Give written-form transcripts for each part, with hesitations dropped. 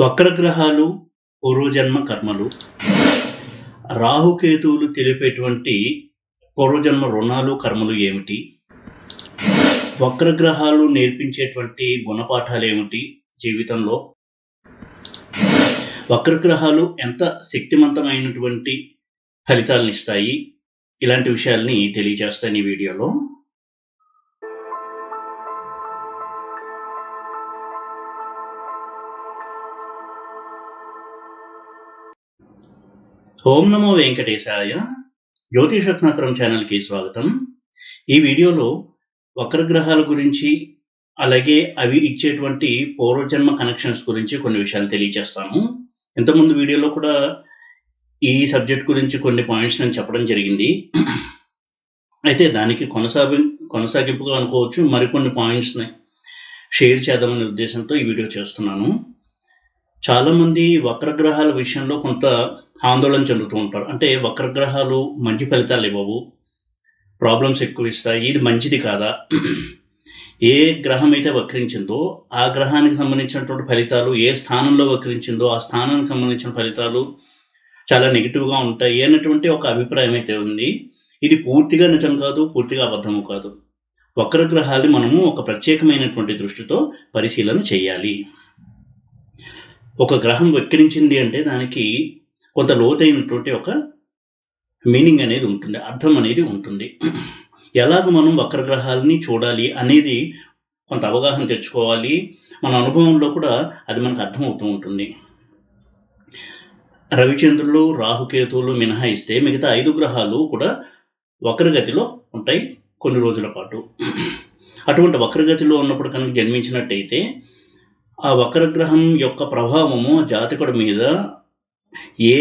వక్రగ్రహాలు, పూర్వజన్మ కర్మలు, రాహుకేతువులు తెలిపేటువంటి పూర్వజన్మ రుణాలు, కర్మలు ఏమిటి? వక్రగ్రహాలు నేర్పించేటువంటి గుణపాఠాలు ఏమిటి జీవితంలో? వక్రగ్రహాలు ఎంత శక్తివంతమైనటువంటి ఫలితాలను ఇస్తాయి? ఇలాంటి విషయాల్ని తెలియజేస్తాను ఈ వీడియోలో. ఓం నమో వెంకటేశాయ. జ్యోతిషరత్నాకరం ఛానల్కి స్వాగతం. ఈ వీడియోలో వక్రగ్రహాల గురించి, అలాగే అవి ఇచ్చేటువంటి పూర్వజన్మ కనెక్షన్స్ గురించి కొన్ని విషయాలు తెలియజేస్తాను. ఇంతకుముందు వీడియోలో కూడా ఈ సబ్జెక్ట్ గురించి కొన్ని పాయింట్స్ నేను చెప్పడం జరిగింది. అయితే దానికి కొనసాగింపుగా అనుకోవచ్చు, మరికొన్ని పాయింట్స్ని షేర్ చేద్దామనే ఉద్దేశంతో ఈ వీడియో చేస్తున్నాను. చాలామంది వక్రగ్రహాల విషయంలో కొంత ఆందోళన చెందుతూ ఉంటారు. అంటే వక్రగ్రహాలు మంచి ఫలితాలు ఇవ్వవు, ప్రాబ్లమ్స్ ఎక్కువ ఇస్తాయి, ఇది మంచిది కాదా? ఏ గ్రహం అయితే వక్రించిందో ఆ గ్రహానికి సంబంధించినటువంటి ఫలితాలు, ఏ స్థానంలో వక్రించిందో ఆ స్థానానికి సంబంధించిన ఫలితాలు చాలా నెగిటివ్గా ఉంటాయి అన్నటువంటి ఒక అభిప్రాయం అయితే ఉంది. ఇది పూర్తిగా నిజం కాదు, పూర్తిగా అబద్ధము కాదు. వక్రగ్రహాన్ని మనము ఒక ప్రత్యేకమైనటువంటి దృష్టితో పరిశీలన చేయాలి. ఒక గ్రహం వక్రించింది అంటే దానికి కొంత లోతైనటువంటి ఒక మీనింగ్ అనేది ఉంటుంది, అర్థం అనేది ఉంటుంది. ఎలాగ మనం వక్రగ్రహాలని చూడాలి అనేది కొంత అవగాహన తెచ్చుకోవాలి. మన అనుభవంలో కూడా అది మనకు అర్థమవుతూ ఉంటుంది. రవిచంద్రులు, రాహుకేతువులు మినహాయిస్తే మిగతా 5 గ్రహాలు కూడా వక్రగతిలో ఉంటాయి కొన్ని రోజుల పాటు. అటువంటి వక్రగతిలో ఉన్నప్పుడు కనుక జన్మించినట్టయితే ఆ వక్రగ్రహం యొక్క ప్రభావము జాతకుడి మీద ఏ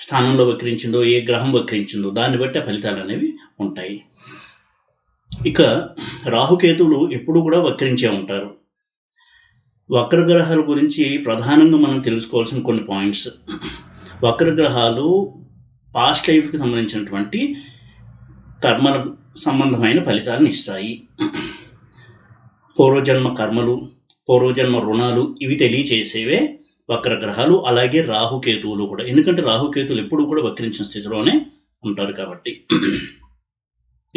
స్థానంలో వక్రించిందో, ఏ గ్రహం వక్రించిందో దాన్ని బట్టి ఆ ఫలితాలు అనేవి ఉంటాయి. ఇక రాహుకేతువులు ఎప్పుడు కూడా వక్రించే ఉంటారు. వక్రగ్రహాల గురించి ప్రధానంగా మనం తెలుసుకోవాల్సిన కొన్ని పాయింట్స్. వక్రగ్రహాలు పాస్ట్ లైఫ్కి సంబంధించినటువంటి కర్మలకు సంబంధమైన ఫలితాలను ఇస్తాయి. పూర్వజన్మ కర్మలు, పూర్వజన్మ రుణాలు ఇవి తెలియచేసేవే వక్రగ్రహాలు. అలాగే రాహుకేతువులు కూడా, ఎందుకంటే రాహుకేతువులు ఎప్పుడు కూడా వక్రించిన స్థితిలోనే ఉంటారు కాబట్టి.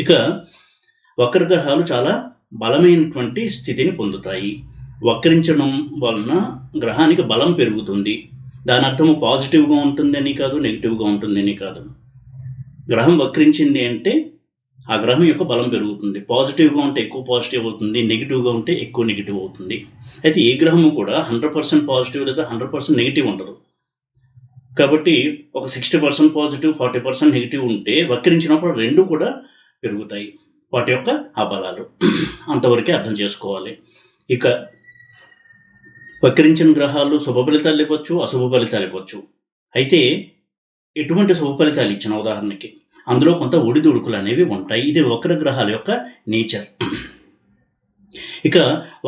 ఇక వక్రగ్రహాలు చాలా బలమైనటువంటి స్థితిని పొందుతాయి. వక్రించడం వలన గ్రహానికి బలం పెరుగుతుంది. దాని అర్థము పాజిటివ్గా ఉంటుందని కాదు, నెగిటివ్గా ఉంటుందని కాదు. గ్రహం వక్రించింది అంటే ఆ గ్రహం యొక్క బలం పెరుగుతుంది. పాజిటివ్గా ఉంటే ఎక్కువ పాజిటివ్ అవుతుంది, నెగిటివ్గా ఉంటే ఎక్కువ నెగిటివ్ అవుతుంది. అయితే ఏ గ్రహము కూడా 100% పాజిటివ్ లేదా 100% నెగిటివ్ ఉండదు. కాబట్టి ఒక 60% పాజిటివ్, 40% నెగిటివ్ ఉంటే వక్రించినప్పుడు రెండు కూడా పెరుగుతాయి, వాటి యొక్క ఆ బలాలు. అంతవరకే అర్థం చేసుకోవాలి. ఇక వక్రించిన గ్రహాలు శుభ ఫలితాలు ఇవ్వచ్చు, అశుభ ఫలితాలు ఇవ్వచ్చు. అయితే ఎటువంటి శుభ ఫలితాలు ఇచ్చిన ఉదాహరణకి అందులో కొంత ఒడిదుడుకులు అనేవి ఉంటాయి. ఇది వక్రగ్రహాల యొక్క నేచర్. ఇక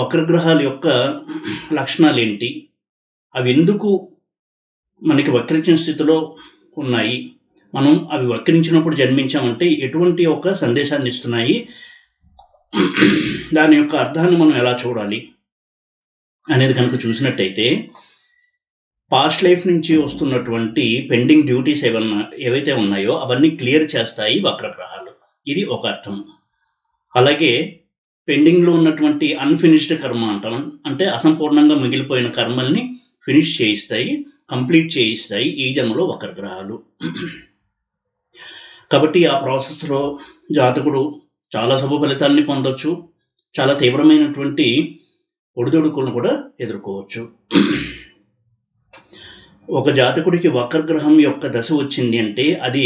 వక్రగ్రహాల యొక్క లక్షణాలు ఏంటి, అవి ఎందుకు మనకి వక్రించిన స్థితిలో ఉన్నాయి, మనం అవి వక్రించినప్పుడు జన్మించామంటే ఎటువంటి ఒక సందేశాన్ని ఇస్తున్నాయి, దాని యొక్క అర్థాన్ని మనం ఎలా చూడాలి అనేది కనుక చూసినట్టయితే, పాస్ట్ లైఫ్ నుంచి వస్తున్నటువంటి పెండింగ్ డ్యూటీస్ ఏవైతే ఉన్నాయో అవన్నీ క్లియర్ చేస్తాయి వక్రగ్రహాలు. ఇది ఒక అర్థం. అలాగే పెండింగ్లో ఉన్నటువంటి అన్ఫినిష్డ్ కర్మ అంటాం, అంటే అసంపూర్ణంగా మిగిలిపోయిన కర్మల్ని ఫినిష్ చేయిస్తాయి, కంప్లీట్ చేయిస్తాయి ఈ జన్మలో వక్రగ్రహాలు. కాబట్టి ఆ ప్రాసెస్లో జాతకుడు చాలా శుభ ఫలితాలని పొందొచ్చు, చాలా తీవ్రమైనటువంటి ఒడిదొడుకులను కూడా ఎదుర్కోవచ్చు. ఒక జాతకుడికి వక్రగ్రహం యొక్క దశ వచ్చింది అంటే అది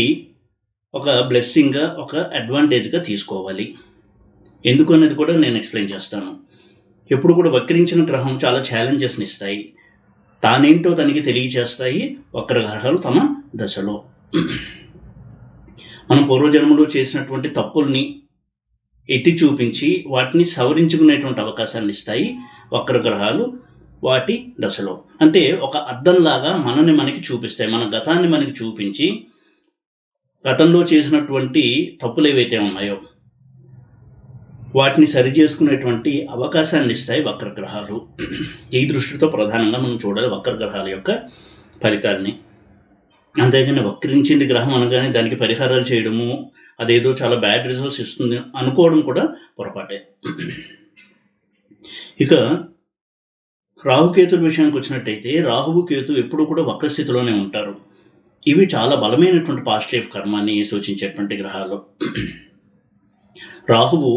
ఒక బ్లెస్సింగ్గా, ఒక అడ్వాంటేజ్గా తీసుకోవాలి. ఎందుకు అనేది కూడా నేను ఎక్స్ప్లెయిన్ చేస్తాను. ఎప్పుడు కూడా వక్రించిన గ్రహం చాలా ఛాలెంజెస్ని ఇస్తాయి, తానేంటో తనకి తెలియజేస్తాయి వక్రగ్రహాలు తమ దశలో. మనం పూర్వజన్మలో చేసినటువంటి తప్పుల్ని ఎత్తి చూపించి వాటిని సవరించుకునేటువంటి అవకాశాన్ని ఇస్తాయి వక్రగ్రహాలు వాటి దశలో. అంటే ఒక అద్దంలాగా మనకి చూపిస్తాయి, మన గతాన్ని మనకి చూపించి గతంలో చేసినటువంటి తప్పులు ఏవైతే ఉన్నాయో వాటిని సరిచేసుకునేటువంటి అవకాశాన్ని ఇస్తాయి వక్రగ్రహాలు. ఈ దృష్టితో ప్రధానంగా మనం చూడాలి వక్రగ్రహాల యొక్క ఫలితాలని. అంతేగాని వక్రించింది గ్రహం అనగానే దానికి పరిహారాలు చేయడము, అదేదో చాలా బ్యాడ్ రిజల్ట్స్ ఇస్తుంది అనుకోవడం కూడా పొరపాటే. ఇక రాహుకేతుల విషయానికి వచ్చినట్టయితే రాహువు కేతు ఎప్పుడు కూడా వక్రస్థితిలోనే ఉంటారు. ఇవి చాలా బలమైనటువంటి పాజిటివ్ కర్మాన్ని సూచించేటువంటి గ్రహాలు. రాహువు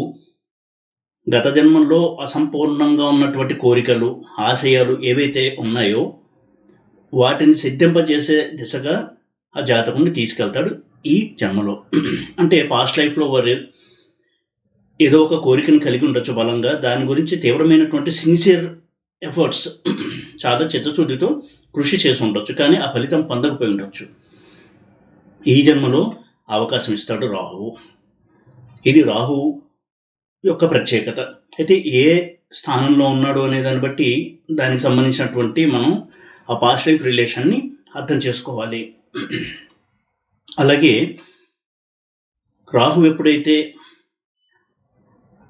గత జన్మంలో అసంపూర్ణంగా ఉన్నటువంటి కోరికలు, ఆశయాలు ఏవైతే ఉన్నాయో వాటిని సిద్ధింపజేసే దిశగా ఆ జాతకుని తీసుకెళ్తాడు ఈ జన్మలో. అంటే పాస్ట్ లైఫ్లో వారు ఏదో ఒక కోరికను కలిగి ఉండొచ్చు బలంగా, దాని గురించి తీవ్రమైనటువంటి సిన్సియర్ ఎఫర్ట్స్, చాలా చిత్తశుద్ధితో కృషి చేసి ఉండొచ్చు, కానీ ఆ ఫలితం పొందకపోయి ఉండొచ్చు. ఈ జన్మలో అవకాశం ఇస్తాడు రాహువు. ఇది రాహువు యొక్క ప్రత్యేకత. అయితే ఏ స్థానంలో ఉన్నాడు అనే దాన్ని బట్టి దానికి సంబంధించినటువంటి మనం ఆ పాస్ట్ లైఫ్ రిలేషన్ని అర్థం చేసుకోవాలి. అలాగే రాహు ఎప్పుడైతే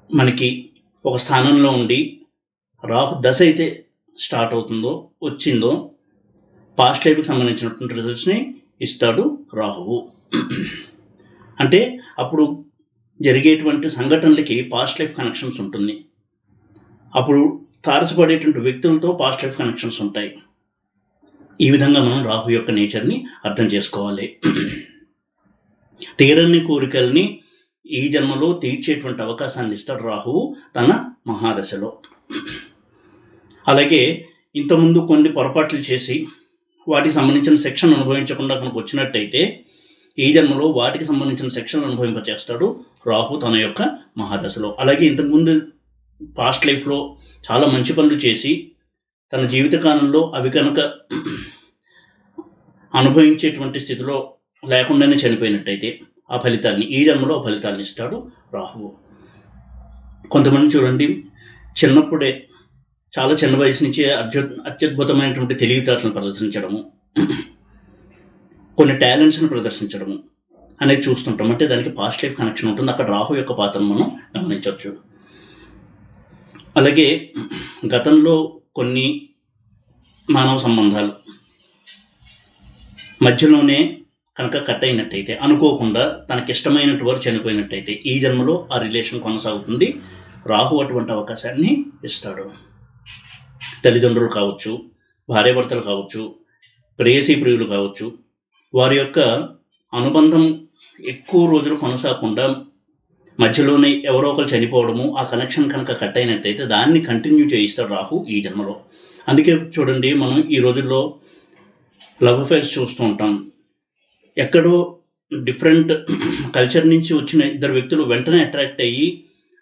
మనకి ఒక స్థానంలో ఉండి రాహు దశ అయితే స్టార్ట్ అవుతుందో, వచ్చిందో, పాస్ట్ లైఫ్కి సంబంధించినటువంటి రిజల్ట్స్ని ఇస్తాడు రాహువు. అంటే అప్పుడు జరిగేటువంటి సంఘటనలకి పాస్ట్ లైఫ్ కనెక్షన్స్ ఉంటుంది. అప్పుడు తారసపడేటువంటి వ్యక్తులతో పాస్ట్ లైఫ్ కనెక్షన్స్ ఉంటాయి. ఈ విధంగా మనం రాహు యొక్క నేచర్ని అర్థం చేసుకోవాలి. తీరని కోరికల్ని ఈ జన్మలో తీర్చేటువంటి అవకాశాన్ని ఇస్తాడు రాహువు తన మహాదశలో. అలాగే ఇంతకుముందు కొన్ని పొరపాట్లు చేసి వాటికి సంబంధించిన శిక్షను అనుభవించకుండా కనుక వచ్చినట్టయితే ఈ జన్మలో వాటికి సంబంధించిన శిక్షను అనుభవింపచేస్తాడు రాహు తన యొక్క మహాదశలో. అలాగే ఇంతకుముందు పాస్ట్ లైఫ్లో చాలా మంచి పనులు చేసి తన జీవితకాలంలో అవి కనుక అనుభవించేటువంటి స్థితిలో లేకుండానే చనిపోయినట్టయితే ఆ ఫలితాన్ని ఈ జన్మలో ఆ ఫలితాన్ని ఇస్తాడు రాహువు. కొంతమంది చూడండి, చిన్నప్పుడే చాలా చిన్న వయసు నుంచి అత్యద్భుతమైనటువంటి తెలివితేటలను ప్రదర్శించడము, కొన్ని టాలెంట్స్ని ప్రదర్శించడము అనేది చూస్తుంటాం. అంటే దానికి పాస్ట్ లైఫ్ కనెక్షన్ ఉంటుంది. అక్కడ రాహు యొక్క పాత్రను మనం గమనించవచ్చు. అలాగే గతంలో కొన్ని మానవ సంబంధాలు మధ్యలోనే కనుక కట్ అయినట్టయితే, అనుకోకుండా తనకిష్టమైనటు వారు చనిపోయినట్టయితే ఈ జన్మలో ఆ రిలేషన్ కొనసాగుతుంది. రాహు అటువంటి అవకాశాన్ని ఇస్తాడు. తల్లిదండ్రులు కావచ్చు, భార్యాభర్తలు కావచ్చు, ప్రేయసీ ప్రియులు కావచ్చు, వారి యొక్క అనుబంధం ఎక్కువ రోజులు కొనసాగకుండా మధ్యలోనే ఎవరో ఒకరు చనిపోవడము, ఆ కనెక్షన్ కనుక కట్ అయినట్టయితే దాన్ని కంటిన్యూ చేయిస్తాడు రాహు ఈ జన్మలో. అందుకే చూడండి, మనం ఈ రోజుల్లో లవ్ అఫైర్స్ చూస్తూ ఉంటాం. ఎక్కడో డిఫరెంట్ కల్చర్ నుంచి వచ్చిన ఇద్దరు వ్యక్తులు వెంటనే అట్రాక్ట్ అయ్యి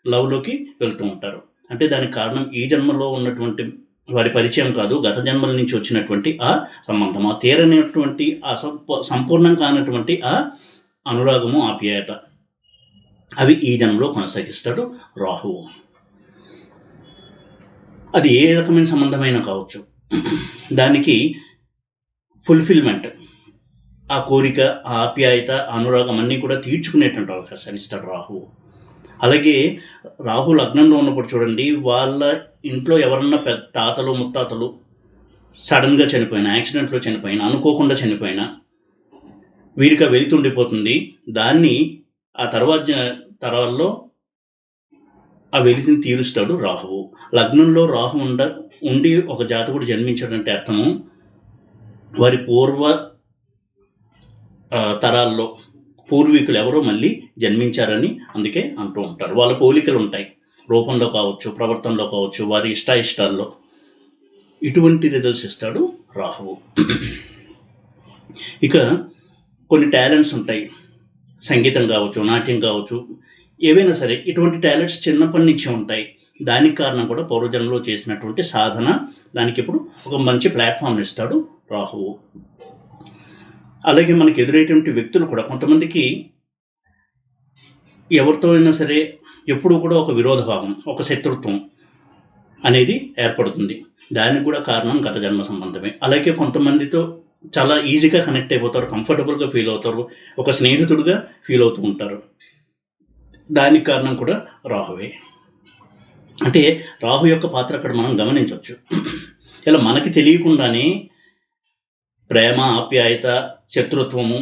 లవ్లోకి వెళ్తూ ఉంటారు. అంటే దానికి కారణం ఈ జన్మలో ఉన్నటువంటి వారి పరిచయం కాదు, గత జన్మల నుంచి వచ్చినటువంటి ఆ సంబంధం, ఆ తీరనటువంటి ఆ సంపూర్ణం కానటువంటి ఆ అనురాగము, ఆప్యాయత, అవి ఈ జన్మలో కొనసాగిస్తాడు రాహువు. అది ఏ రకమైన సంబంధమైనా కావచ్చు, దానికి ఫుల్ఫిల్మెంట్, ఆ కోరిక, ఆ ఆప్యాయత, అనురాగం అన్నీ కూడా తీర్చుకునేటువంటి అవకాశాన్ని ఇస్తాడు రాహువు. అలాగే రాహు లగ్నంలో ఉన్నప్పుడు చూడండి, వాళ్ళ ఇంట్లో ఎవరన్నా పెద్ద తాతలు ముత్తాతలు సడన్గా చనిపోయినా, యాక్సిడెంట్లో చనిపోయినా, అనుకోకుండా చనిపోయినా వీరికి వెలితుండిపోతుంది. దాన్ని ఆ తరాల్లో ఆ వెలితిని తీరుస్తాడు రాహువు. లగ్నంలో రాహు ఉండి ఒక జాతకుడు జన్మించాడంటే అర్థము వారి పూర్వ తరాల్లో పూర్వీకులు ఎవరో మళ్ళీ జన్మించారని అందుకే అంటూ ఉంటారు. వాళ్ళ పోలికలు ఉంటాయి, రూపంలో కావచ్చు, ప్రవర్తనలో కావచ్చు, వారి ఇష్టాయిష్టాల్లో. ఇటువంటి రిజల్ట్స్ ఇస్తాడు రాహువు. ఇక కొన్ని టాలెంట్స్ ఉంటాయి, సంగీతం కావచ్చు, నాట్యం కావచ్చు, ఏవైనా సరే ఇటువంటి టాలెంట్స్ చిన్నప్పటి నుంచి ఉంటాయి. దానికి కారణం కూడా పూర్వజన్మలో చేసినటువంటి సాధన. దానికి ఇప్పుడు ఒక మంచి ప్లాట్ఫామ్ ఇస్తాడు రాహువు. అలాగే మనకు ఎదురయ్యేటువంటి వ్యక్తులు కూడా కొంతమందికి ఎవరితో అయినా సరే ఎప్పుడూ కూడా ఒక విరోధభావం, ఒక శత్రుత్వం అనేది ఏర్పడుతుంది. దానికి కూడా కారణం గత జన్మ సంబంధమే. అలాగే కొంతమందితో చాలా ఈజీగా కనెక్ట్ అయిపోతారు, కంఫర్టబుల్గా ఫీల్ అవుతారు, ఒక స్నేహితుడిగా ఫీల్ అవుతూ ఉంటారు. దానికి కారణం కూడా రాహువే. అంటే రాహు యొక్క పాత్ర అక్కడ మనం గమనించవచ్చు. ఇలా మనకి తెలియకుండానే ప్రేమ, ఆప్యాయత, శత్రుత్వము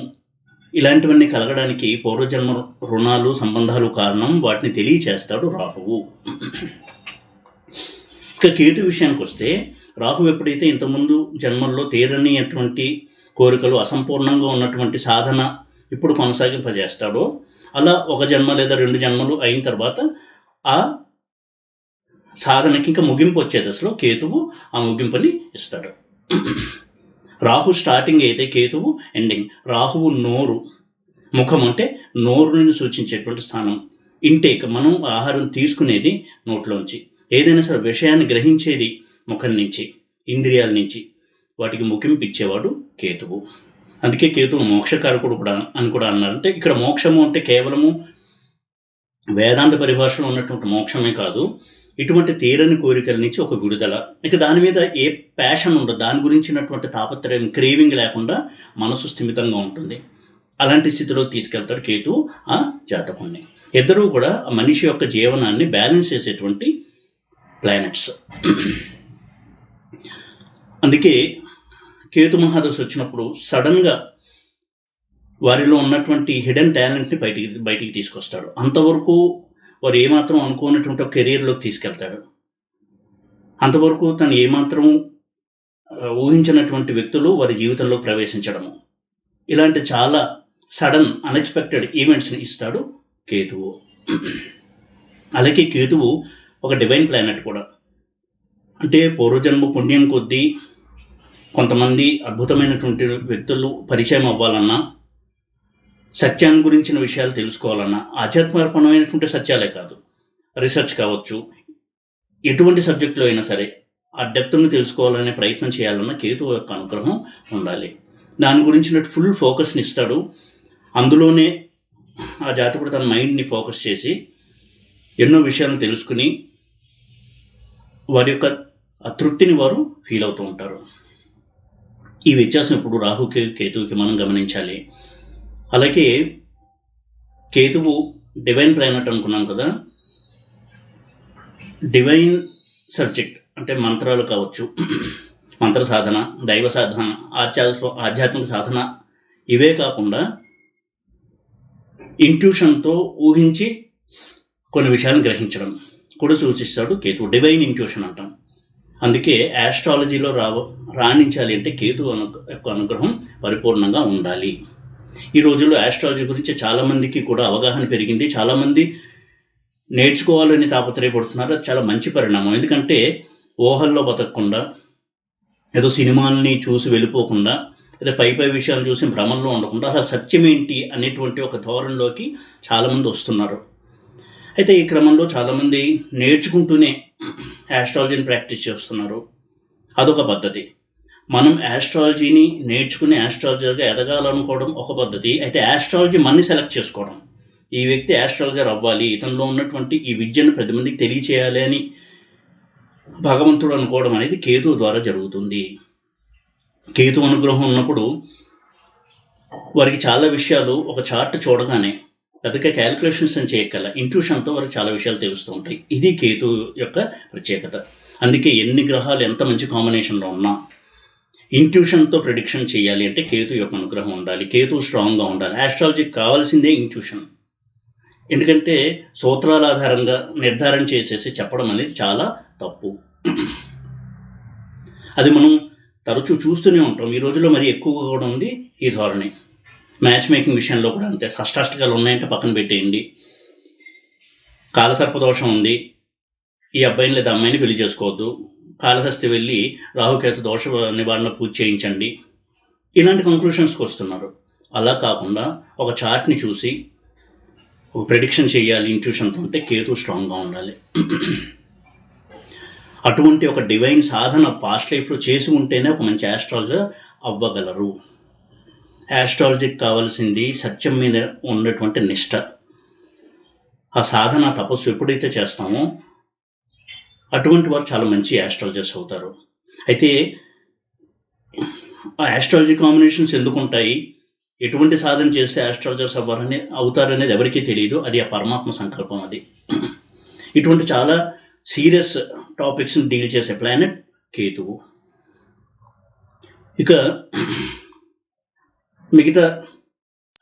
ఇలాంటివన్నీ కలగడానికి పూర్వజన్మ రుణాలు, సంబంధాలు కారణం. వాటిని తెలియచేస్తాడు రాహువు. ఇక కేతు విషయానికి వస్తే, రాహు ఎప్పుడైతే ఇంతకుముందు జన్మల్లో తీరనిటువంటి కోరికలు, అసంపూర్ణంగా ఉన్నటువంటి సాధన ఇప్పుడు కొనసాగింపజేస్తాడో, అలా ఒక జన్మ లేదా 2 జన్మలు అయిన తర్వాత ఆ సాధనకి ఇంకా ముగింపు వచ్చే దశలో కేతువు ఆ ముగింపుని ఇస్తాడు. రాహు స్టార్టింగ్ అయితే కేతువు ఎండింగ్. రాహువు నోరు, ముఖం అంటే నోరుని సూచించేటువంటి స్థానం. ఇంటేక్, మనం ఆహారం తీసుకునేది నోట్లోంచి. ఏదైనా సరే విషయాన్ని గ్రహించేది ముఖం నుంచి, ఇంద్రియాల నుంచి. వాటికి ముగింపు ఇచ్చేవాడు కేతువు. అందుకే కేతువు మోక్షకారకుడు కూడా అని కూడా అన్నారు. అంటే ఇక్కడ మోక్షము అంటే కేవలము వేదాంత పరిభాషలో ఉన్నటువంటి మోక్షమే కాదు, ఇటువంటి తీరని కోరికల నుంచి ఒక విడుదల. ఇక దాని మీద ఏ ప్యాషన్ ఉండదు, దాని గురించినటువంటి తాపత్రయం, క్రేవింగ్ లేకుండా మనసు స్థిమితంగా ఉంటుంది. అలాంటి స్థితిలోకి తీసుకెళ్తాడు కేతువు ఆ జాతకుణ్ణి. ఇద్దరూ కూడా మనిషి యొక్క జీవనాన్ని బ్యాలెన్స్ చేసేటువంటి ప్లానెట్స్. అందుకే కేతు మహాదశ వచ్చినప్పుడు సడన్గా వారిలో ఉన్నటువంటి హిడెన్ టాలెంట్ని బయటికి తీసుకొస్తాడు. అంతవరకు వారు ఏమాత్రం అనుకోనటువంటి కెరీర్లోకి తీసుకెళ్తాడు. అంతవరకు తను ఏమాత్రం ఊహించినటువంటి వ్యక్తులు వారి జీవితంలో ప్రవేశించడము, ఇలాంటి చాలా సడన్ అన్ఎక్స్పెక్టెడ్ ఈవెంట్స్ని ఇస్తాడు కేతువు. అలాగే కేతువు ఒక డివైన్ ప్లానెట్ కూడా. అంటే పూర్వజన్మ పుణ్యం కొద్దీ కొంతమంది అద్భుతమైనటువంటి వ్యక్తులు పరిచయం అవ్వాలన్నా, సత్యాన్ని గురించిన విషయాలు తెలుసుకోవాలన్నా, ఆధ్యాత్మికపరమైనటువంటి సత్యాలే కాదు, రీసెర్చ్ కావచ్చు, ఎటువంటి సబ్జెక్టులో అయినా సరే ఆ డెప్త్ను తెలుసుకోవాలనే ప్రయత్నం చేయాలన్నా కేతువు యొక్క అనుగ్రహం ఉండాలి. దాని గురించిన ఫుల్ ఫోకస్ని ఇస్తాడు. అందులోనే ఆ జాతకుడు తన మైండ్ని ఫోకస్ చేసి ఎన్నో విషయాలను తెలుసుకుని వారి యొక్క తృప్తిని వారు ఫీల్ అవుతూ ఉంటారు. ఈ వ్యత్యాసం ఇప్పుడు రాహుకి కేతువుకి మనం గమనించాలి. అలాగే కేతువు డివైన్ ప్లానెట్ అనుకున్నాం కదా, డివైన్ సబ్జెక్ట్ అంటే మంత్రాలు కావచ్చు, మంత్ర సాధన, దైవ సాధన, ఆధ్యాత్మిక సాధన, ఇవే కాకుండా ఇంట్యూషన్తో ఊహించి కొన్ని విషయాలను గ్రహించడం కూడా సూచిస్తాడు కేతువు. డివైన్ ఇంట్యూషన్ అంటాం. అందుకే ఆస్ట్రాలజీలో రాణించాలి అంటే కేతువు యొక్క అనుగ్రహం పరిపూర్ణంగా ఉండాలి. ఈ రోజుల్లో ఆస్ట్రాలజీ గురించి చాలామందికి కూడా అవగాహన పెరిగింది. చాలామంది నేర్చుకోవాలని తాపత్రయపడుతున్నారు. అది చాలా మంచి పరిణామం. ఎందుకంటే ఊహల్లో బతకకుండా, ఏదో సినిమాలని చూసి వెళ్ళిపోకుండా, లేదా పై విషయాలు చూసి భ్రమంలో ఉండకుండా అసలు సత్యం ఏంటి అనేటువంటి ఒక ధోరణిలోకి చాలామంది వస్తున్నారు. అయితే ఈ క్రమంలో చాలామంది నేర్చుకుంటూనే ఆస్ట్రాలజీని ప్రాక్టీస్ చేస్తున్నారు. అదొక పద్ధతి. మనం ఆస్ట్రాలజీని నేర్చుకుని ఆస్ట్రాలజర్గా ఎదగాలనుకోవడం ఒక పద్ధతి. అయితే ఆస్ట్రాలజీ మనని సెలెక్ట్ చేసుకోవడం, ఈ వ్యక్తి ఆస్ట్రాలజర్ అవ్వాలి, ఇతనిలో ఉన్నటువంటి ఈ విద్యను 10 మందికి తెలియచేయాలి అని భగవంతుడు అనుకోవడం అనేది కేతువు ద్వారా జరుగుతుంది. కేతు అనుగ్రహం ఉన్నప్పుడు వారికి చాలా విషయాలు ఒక చార్ట్ చూడగానే పెద్దగా క్యాలిక్యులేషన్స్ అని చేయగల ఇంట్యూషన్తో వారికి చాలా విషయాలు తెలుస్తూ ఉంటాయి. ఇది కేతు యొక్క ప్రత్యేకత. అందుకే ఎన్ని గ్రహాలు ఎంత మంచి కాంబినేషన్లో ఉన్నా ఇంట్యూషన్తో ప్రిడిక్షన్ చేయాలి అంటే కేతు యొక్క అనుగ్రహం ఉండాలి, కేతు స్ట్రాంగ్గా ఉండాలి. ఆస్ట్రాలజీకి కావాల్సిందే ఇంట్యూషన్. ఎందుకంటే సూత్రాల ఆధారంగా నిర్ధారణ చేసేసి చెప్పడం అనేది చాలా తప్పు. అది మనం తరచూ చూస్తూనే ఉంటాం. ఈ రోజుల్లో మరి ఎక్కువగా కూడా ఉంది ఈ ధోరణి. మ్యాచ్ మేకింగ్ విషయంలో కూడా అంతే. షష్టాష్టకాలు ఉన్నాయంటే పక్కన పెట్టేయండి. కాలసర్పదోషం ఉంది, ఈ అబ్బాయిని లేదా అమ్మాయిని పెళ్లి చేసుకోవద్దు, కాళహస్తి వెళ్ళి రాహుకేతు దోష నివారణ పూజ చేయించండి, ఇలాంటి కంక్లూషన్స్కి వస్తున్నారు. అలా కాకుండా ఒక చార్ట్ని చూసి ఒక ప్రెడిక్షన్ చేయాలి ఇంట్యూషన్తో అంటే కేతు స్ట్రాంగ్గా ఉండాలి. అటువంటి ఒక డివైన్ సాధన పాస్ట్ లైఫ్లో చేసి ఉంటేనే ఒక మంచి ఆస్ట్రాలజర్ అవ్వగలరు. ఆస్ట్రాలజీకి కావాల్సింది సత్యం మీద ఉన్నటువంటి నిష్ట. ఆ సాధన తపస్సు ఎప్పుడైతే చేస్తామో అటువంటి వారు చాలా మంచి ఆస్ట్రాలజర్స్ అవుతారు. అయితే ఆ ఆస్ట్రాలజీ కాంబినేషన్స్ ఎందుకు ఉంటాయి, ఎటువంటి సాధన చేస్తే ఆస్ట్రాలజర్స్ అవుతారనేది ఎవరికీ తెలియదు. అది ఆ పరమాత్మ సంకల్పం. అది ఇటువంటి చాలా సీరియస్ టాపిక్స్ని డీల్ చేసే ప్లానెట్ కేతువు. ఇక మిగతా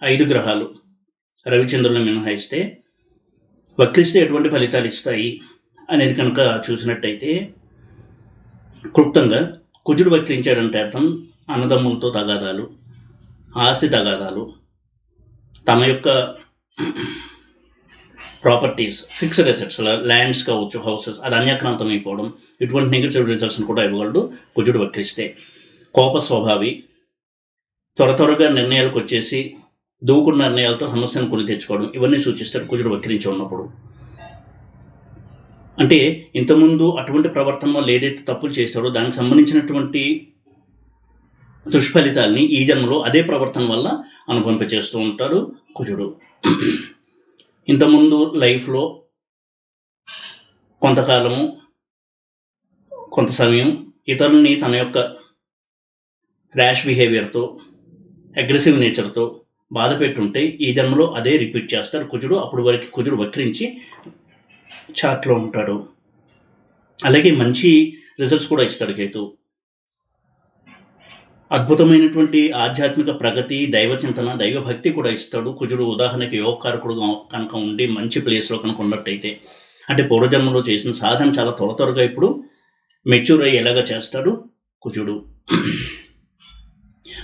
5 గ్రహాలు రవిచంద్రులను మినహాయిస్తే వక్రిస్తే ఎటువంటి ఫలితాలు ఇస్తాయి అనేది కనుక చూసినట్టయితే, క్లుప్తంగా కుజుడు వక్రించాడంటే అర్థం అన్నదమ్ములతో తగాదాలు, ఆస్తి తగాదాలు, తమ యొక్క ప్రాపర్టీస్, ఫిక్స్డ్ అసెట్స్, ల్యాండ్స్ కావచ్చు, హౌసెస్, అది అన్యాక్రాంతం అయిపోవడం, ఇటువంటి నెగిటివ్ రిజల్ట్స్ని కూడా ఇవ్వగలడు కుజుడు వక్రిస్తే. కోప స్వభావి, త్వరగా నిర్ణయాలకు వచ్చేసి దూకుడు నిర్ణయాలతో సమస్యను కొని తెచ్చుకోవడం, ఇవన్నీ సూచిస్తాడు కుజుడు వక్రించి ఉన్నప్పుడు. అంటే ఇంతకుముందు అటువంటి ప్రవర్తనలో ఏదైతే తప్పులు చేస్తాడో దానికి సంబంధించినటువంటి దుష్ఫలితాల్ని ఈ జన్మలో అదే ప్రవర్తన వల్ల అనుభవింపచేస్తూ ఉంటాడు కుజుడు. ఇంతకుముందు లైఫ్లో కొంతకాలము, కొంత సమయం ఇతరుల్ని తన యొక్క ర్యాష్ బిహేవియర్తో, అగ్రెసివ్ నేచర్తో బాధ పెట్టుంటే ఈ జన్మలో అదే రిపీట్ చేస్తాడు కుజుడు. అప్పుడు వరకు కుజుడు వక్రించి చాట్లో ఉంటాడు. అలాగే మంచి రిజల్ట్స్ కూడా ఇస్తాడు కేతు. అద్భుతమైనటువంటి ఆధ్యాత్మిక ప్రగతి, దైవ చింతన, దైవభక్తి కూడా ఇస్తాడు కుజుడు. ఉదాహరణకి యోగకారకుడు కనుక ఉండి మంచి ప్లేస్లో కనుక ఉన్నట్టయితే, అంటే పూర్వజన్మలో చేసిన సాధన చాలా త్వరగా ఇప్పుడు మెచ్యూర్ అయ్యి ఎలాగా చేస్తాడు కుజుడు.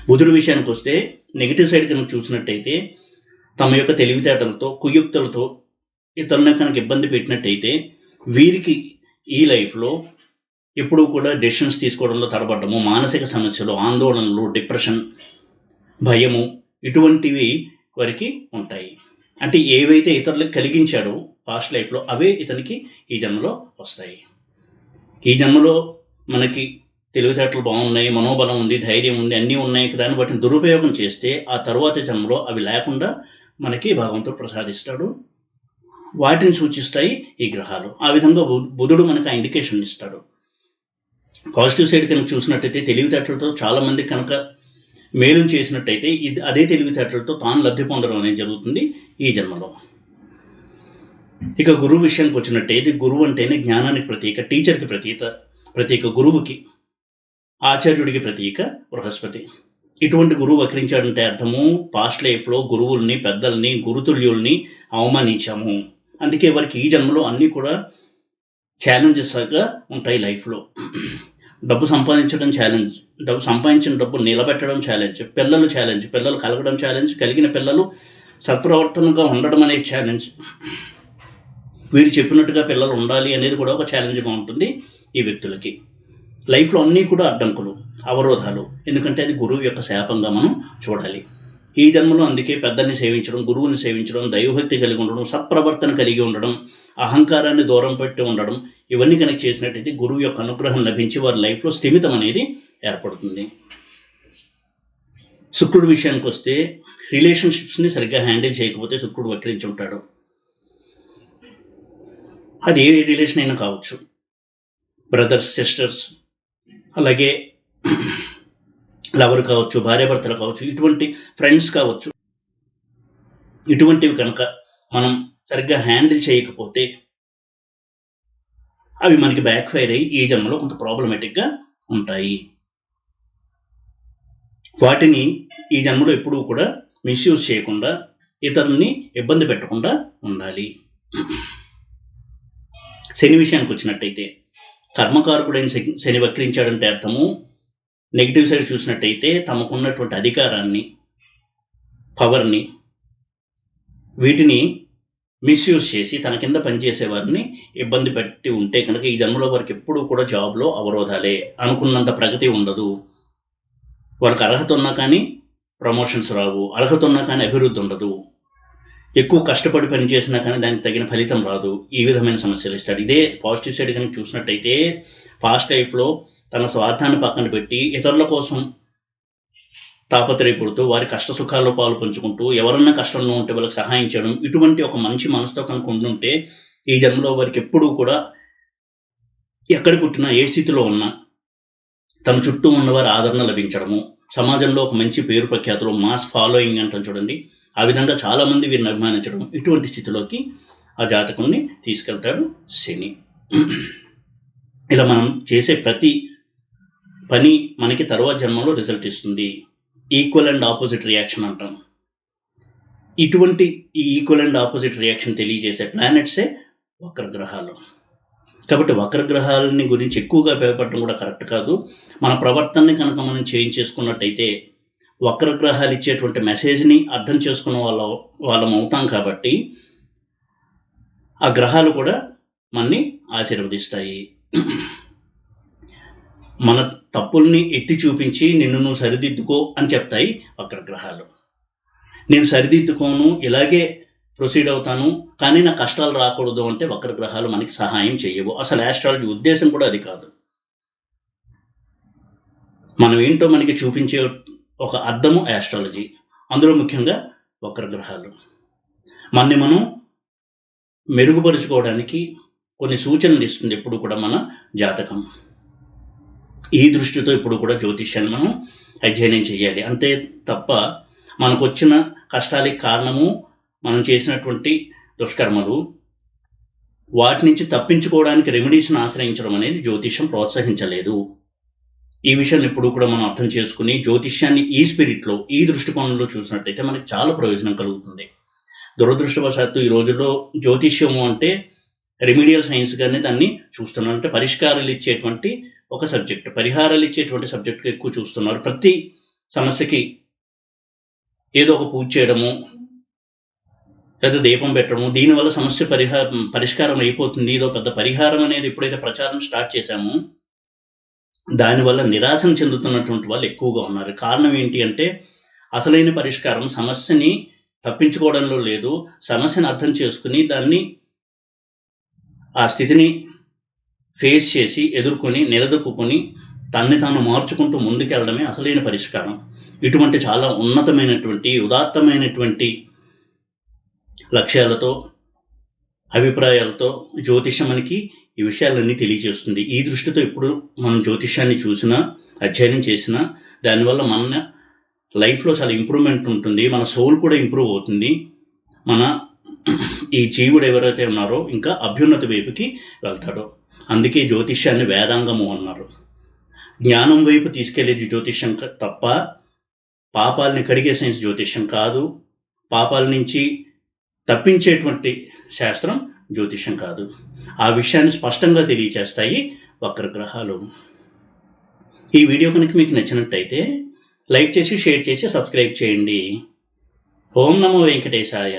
బుధుడు విషయానికి వస్తే నెగిటివ్ సైడ్ కనుక చూసినట్టయితే, తమ యొక్క తెలివితేటలతో, కుయుక్తులతో ఇతరులను కనుక ఇబ్బంది పెట్టినట్టయితే వీరికి ఈ లైఫ్లో ఎప్పుడూ కూడా డెసిషన్స్ తీసుకోవడంలో తడబడ్డము, మానసిక సమస్యలు, ఆందోళనలు, డిప్రెషన్, భయము, ఇటువంటివి వారికి ఉంటాయి. అంటే ఏవైతే ఇతరులకు కలిగించాడో పాస్ట్ లైఫ్లో అవే ఇతనికి ఈ జన్మలో వస్తాయి. ఈ జన్మలో మనకి తెలివితేటలు బాగున్నాయి, మనోబలం ఉంది, ధైర్యం ఉంది, అన్నీ ఉన్నాయి, దాన్ని బట్టి దురుపయోగం చేస్తే ఆ తరువాతి జన్మలో అవి లేకుండా మనకి భగవంతుడు ప్రసాదిస్తాడు. వాటిని సూచిస్తాయి ఈ గ్రహాలు. ఆ విధంగా బుధుడు మనకు ఆ ఇండికేషన్ ఇస్తాడు. పాజిటివ్ సైడ్ కనుక చూసినట్టయితే తెలివితేటలతో చాలామంది కనుక మేలు చేసినట్టయితే అదే తెలివితేటలతో తాను లబ్ధి పొందడం అనేది జరుగుతుంది ఈ జన్మలో. ఇక గురువు విషయానికి వచ్చినట్టయితే గురువు అంటేనే జ్ఞానానికి ప్రతీక, టీచర్కి ప్రతీక, గురువుకి, ఆచార్యుడికి ప్రతీక బృహస్పతి. ఇటువంటి గురువు వక్రించాడంటే అర్థము పాస్ట్ లైఫ్లో గురువుల్ని, పెద్దల్ని, గురుతుల్యుల్ని అవమానించాము. అందుకే వారికి ఈ జన్మలో అన్నీ కూడా ఛాలెంజెస్గా ఉంటాయి లైఫ్లో. డబ్బు సంపాదించడం ఛాలెంజ్, సంపాదించిన డబ్బు నిలబెట్టడం ఛాలెంజ్, పిల్లలు కలగడం ఛాలెంజ్, కలిగిన పిల్లలు సత్ప్రవర్తనగా ఉండడం అనేది ఛాలెంజ్, వీరు చెప్పినట్టుగా పిల్లలు ఉండాలి అనేది కూడా ఒక ఛాలెంజ్గా ఉంటుంది ఈ వ్యక్తులకి. లైఫ్లో అన్నీ కూడా అడ్డంకులు, అవరోధాలు, ఎందుకంటే అది గురువు యొక్క శాపంగా మనం చూడాలి. ఈ జన్మలో అందుకే పెద్దల్ని సేవించడం, గురువుని సేవించడం, దైవభక్తి కలిగి ఉండడం, సత్ప్రవర్తన కలిగి ఉండడం, అహంకారాన్ని దూరం పెట్టి ఉండడం, ఇవన్నీ కనుక చేసినట్టయితే గురువు యొక్క అనుగ్రహం లభించి వారి లైఫ్లో స్థిమితం అనేది ఏర్పడుతుంది. శుక్రుడి విషయానికి వస్తే రిలేషన్షిప్స్ని సరిగ్గా హ్యాండిల్ చేయకపోతే శుక్రుడు వక్రించి ఉంటాడు. అది ఏ రిలేషన్ అయినా కావచ్చు, బ్రదర్స్, సిస్టర్స్, అలాగే లవర్ కావచ్చు, భార్యాభర్తలు కావచ్చు, ఇటువంటి ఫ్రెండ్స్ కావచ్చు, ఇటువంటివి కనుక మనం సరిగ్గా హ్యాండిల్ చేయకపోతే అవి మనకి బ్యాక్ ఫైర్ అయ్యి ఈ జన్మలో కొంత ప్రాబ్లమేటిక్గా ఉంటాయి. వాటిని ఈ జన్మలో ఎప్పుడూ కూడా మిస్యూజ్ చేయకుండా, ఇతరులని ఇబ్బంది పెట్టకుండా ఉండాలి. శని విషయానికి వచ్చినట్టయితే కర్మకారకుడైన శని వక్రించాడంటే అర్థము నెగిటివ్ సైడ్ చూసినట్టయితే తమకున్నటువంటి అధికారాన్ని, పవర్ని, వీటిని మిస్యూజ్ చేసి తన కింద పనిచేసే వారిని ఇబ్బంది పెట్టి ఉంటే కనుక ఈ జన్మలో వారికి ఎప్పుడూ కూడా జాబ్లో అవరోధాలే, అనుకున్నంత ప్రగతి ఉండదు, వారికి అర్హత ఉన్నా కానీ ప్రమోషన్స్ రావు, అర్హత ఉన్నా కానీ అభివృద్ధి ఉండదు, ఎక్కువ కష్టపడి పని చేసినా కానీ దానికి తగిన ఫలితం రాదు, ఈ విధమైన సమస్యలు ఇస్తాడు. ఇదే పాజిటివ్ సైడ్ కనుక చూసినట్టయితే పాస్ట్ లైఫ్లో తన స్వార్థాన్ని పక్కన పెట్టి ఇతరుల కోసం తాపత్రయపడుతూ వారి కష్ట సుఖాల్లో పాలు పంచుకుంటూ ఎవరన్నా కష్టంలో ఉంటే వాళ్ళకి సహాయం చేయడం, ఇటువంటి ఒక మంచి మనసుతో కనుక ఉండుంటే ఈ జన్మలో వారికి ఎప్పుడూ కూడా ఎక్కడ పుట్టినా, ఏ స్థితిలో ఉన్నా తన చుట్టూ ఉన్నవారి ఆదరణ లభించడము, సమాజంలో ఒక మంచి పేరు ప్రఖ్యాతులు, మాస్ ఫాలోయింగ్ అంటాం చూడండి, ఆ విధంగా చాలామంది వీరిని అభిమానించడం, ఇటువంటి స్థితిలోకి ఆ జాతకుల్ని తీసుకెళ్తాడు శని. ఇలా మనం చేసే ప్రతి పని మనకి తర్వాత జన్మలో రిజల్ట్ ఇస్తుంది. ఈక్వల్ అండ్ ఆపోజిట్ రియాక్షన్ అంటాం. ఇటువంటి ఈ ఈక్వల్ అండ్ ఆపోజిట్ రియాక్షన్ తెలియజేసే ప్లానెట్సే వక్రగ్రహాలు. కాబట్టి వక్రగ్రహాలని గురించి ఎక్కువగా భయపడడం కూడా కరెక్ట్ కాదు. మన ప్రవర్తనని కనుక మనం చేంజ్ చేసుకున్నట్టయితే వక్రగ్రహాలు ఇచ్చేటువంటి మెసేజ్ని అర్థం చేసుకున్న వాళ్ళం అవుతాం. కాబట్టి ఆ గ్రహాలు కూడా మనని ఆశీర్వదిస్తాయి. మన తప్పుల్ని ఎత్తి చూపించి నిన్ను నువ్వు సరిదిద్దుకో అని చెప్తాయి వక్రగ్రహాలు. నేను సరిదిద్దుకోను, ఇలాగే ప్రొసీడ్ అవుతాను, కానీ నా కష్టాలు రాకూడదు అంటే వక్రగ్రహాలు మనకి సహాయం చేయవు. అసలు ఆస్ట్రాలజీ ఉద్దేశం కూడా అది కాదు. మనం ఏంటో మనకి చూపించే ఒక అర్థము ఆస్ట్రాలజీ. అందులో ముఖ్యంగా వక్రగ్రహాలు మనని మనం మెరుగుపరుచుకోవడానికి కొన్ని సూచనలు ఇస్తుంది ఎప్పుడు కూడా మన జాతకం. ఈ దృష్టితో ఇప్పుడు కూడా జ్యోతిష్యాన్ని మనం అధ్యయనం చేయాలి. అంతే తప్ప మనకు వచ్చిన కష్టాలకి కారణము మనం చేసినటువంటి దుష్కర్మలు, వాటి నుంచి తప్పించుకోవడానికి రెమెడీస్ని ఆశ్రయించడం అనేది జ్యోతిష్యం ప్రోత్సహించలేదు. ఈ విషయాన్ని ఎప్పుడు కూడా మనం అర్థం చేసుకుని జ్యోతిష్యాన్ని ఈ స్పిరిట్లో, ఈ దృష్టికోణంలో చూసినట్టయితే మనకి చాలా ప్రయోజనం కలుగుతుంది. దురదృష్టవశాత్తు ఈ రోజుల్లో జ్యోతిష్యము అంటే రెమిడియల్ సైన్స్గానే దాన్ని చూస్తున్నారు. అంటే పరిష్కారాలు ఇచ్చేటువంటి ఒక సబ్జెక్ట్, పరిహారాలు ఇచ్చేటువంటి సబ్జెక్టుగా ఎక్కువ చూస్తున్నారు. ప్రతి సమస్యకి ఏదో ఒక పూజ చేయడము లేదా దీపం పెట్టడము, దీనివల్ల సమస్య పరిష్కారం అయిపోతుంది, ఇదో పెద్ద పరిహారం అనేది ఎప్పుడైతే ప్రచారం స్టార్ట్ చేశామో దానివల్ల నిరాశను చెందుతున్నటువంటి వాళ్ళు ఎక్కువగా ఉన్నారు. కారణం ఏంటి అంటే అసలైన పరిష్కారం సమస్యని తప్పించుకోవడంలో లేదు, సమస్యను అర్థం చేసుకుని దాన్ని, ఆ స్థితిని ఫేస్ చేసి ఎదుర్కొని నిలదొక్కుని తన్ని తాను మార్చుకుంటూ ముందుకెళ్ళడమే అసలైన పరిష్కారం. ఇటువంటి చాలా ఉన్నతమైనటువంటి ఉదాత్తమైనటువంటి లక్ష్యాలతో, అభిప్రాయాలతో జ్యోతిషం మనకి ఈ విషయాలన్నీ తెలియజేస్తుంది. ఈ దృష్టితో ఇప్పుడు మనం జ్యోతిష్యాన్ని చూసినా, అధ్యయనం చేసినా దానివల్ల మన లైఫ్లో చాలా ఇంప్రూవ్మెంట్ ఉంటుంది. మన సోల్ కూడా ఇంప్రూవ్ అవుతుంది. మన ఈ జీవుడు ఎవరైతే ఉన్నారో ఇంకా అభ్యున్నతి వైపుకి వెళ్తాడో. అందుకే జ్యోతిష్యాన్ని వేదాంగము అన్నారు. జ్ఞానం వైపు తీసుకెళ్లేది జ్యోతిష్యం తప్ప పాపాలని కడిగే సైన్స్ జ్యోతిష్యం కాదు. పాపాల నుంచి తప్పించేటువంటి శాస్త్రం జ్యోతిష్యం కాదు. ఆ విషయాన్ని స్పష్టంగా తెలియచేస్తాయి వక్రగ్రహాలు. ఈ వీడియో కనుక మీకు నచ్చినట్టయితే లైక్ చేసి, షేర్ చేసి, సబ్స్క్రైబ్ చేయండి. ఓం నమో వెంకటేశాయ.